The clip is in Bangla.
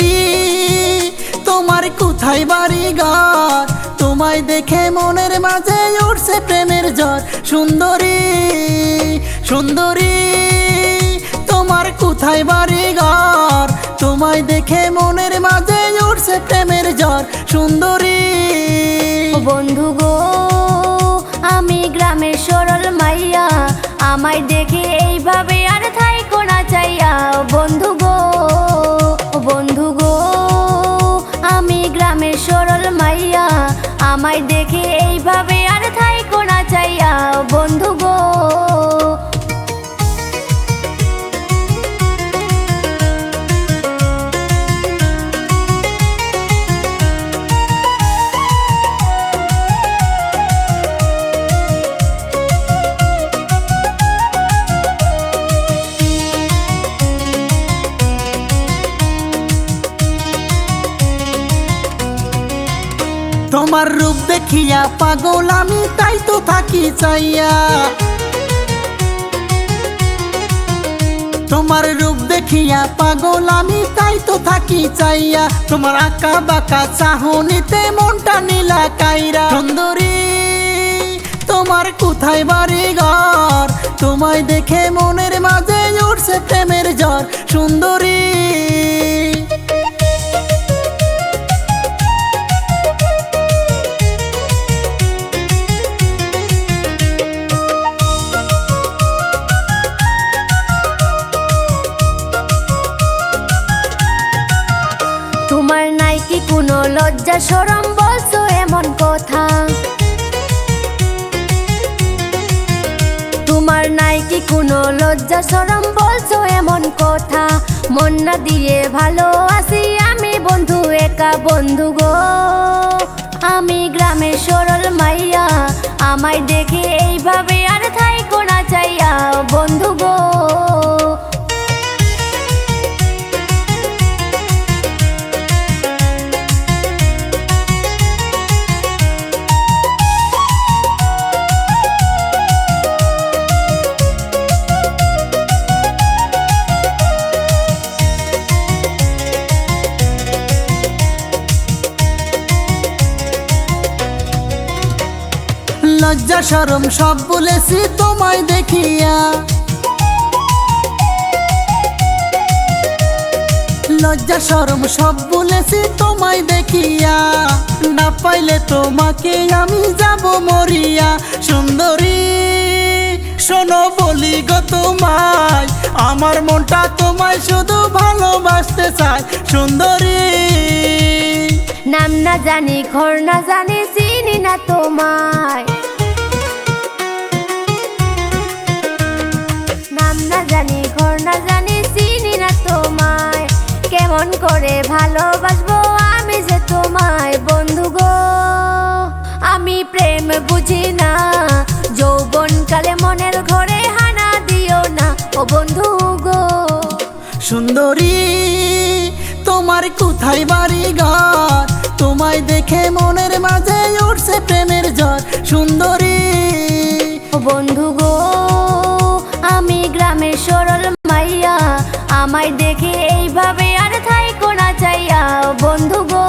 সুন্দরী তোমার কোথায় বাড়ি ঘর, তোমায় দেখে মনের মাঝে উঠছে প্রেমের ঝড়। সুন্দরী সুন্দরী তোমার কোথায় বাড়ি ঘর, তোমায় দেখে মনের মাঝে উঠছে প্রেমের ঝড়। সুন্দরী বন্ধু গো আমি গ্রামের সরল মাইয়া, আমায় দেখে এইভাবে আর থাইকো না চাইয়া। বন্ধু গো বন্ধু গো আমি গ্রামের সরল মাইয়া, আমায় দেখে এইভাবে আর থাইকো না চাইয়া। বন্ধু গো তোমার রূপ দেখিয়া পাগল আমি, তাই তো থাকি চাইয়া। তোমার রূপ দেখিয়া পাগল আমি, তাই তো থাকি চাইয়া। তোমার আঁকা বাঁকা চাহনিতে মনটা নীলা কাইরা। সুন্দরী তোমার কোথায় বাড়ি ঘর, তোমায় দেখে মনের মাঝে উঠছে প্রেমের ঝড়। সুন্দরী তোমার নাই কি কোনো লজ্জা শরম, বলছো এমন কথা। তোমার নাই কি কোনো লজ্জা শরম, বলছো এমন কথা। মন না দিয়ে ভালো আছি আমি বন্ধু একা। বন্ধু গো আমি গ্রামের সরল মাইয়া, আমায় দেখে এইভাবে আর থাইকো না চাইয়া। বন্ধু গো লজ্জা শরম সব বলেছি তোমায় দেখিয়া। লজ্জা শরম সব বলেছি তোমায় দেখিয়া, না পাইলে তোমাকে আমি যাব মরিয়া। সুন্দরী শোনো বলি গো তোমায়, আমার মনটা তোমায় শুধু ভালোবাসতে চায়। সুন্দরী নাম না জানি ঘর না জানি, চিনি না তোমায়। নাম না জানি ঘর না জানি, চিনি না তোমায়। কেমন করে ভালোবাসবো আমি যে তোমায়। বন্ধু গো আমি প্রেম বুঝি না, যৌবন কালে মনের ঘরে হানা দিও না। ও বন্ধু গো সুন্দরী তোমার কোথায় বাড়ি ঘর, তোমায় দেখে মনের মাঝে উঠছে প্রেমের ঝড়। সুন্দরী বন্ধু গো আমি গ্রামের সরল মাইয়া, আমায় দেখে এইভাবে আর থাইকো না চাইয়া। বন্ধু গো।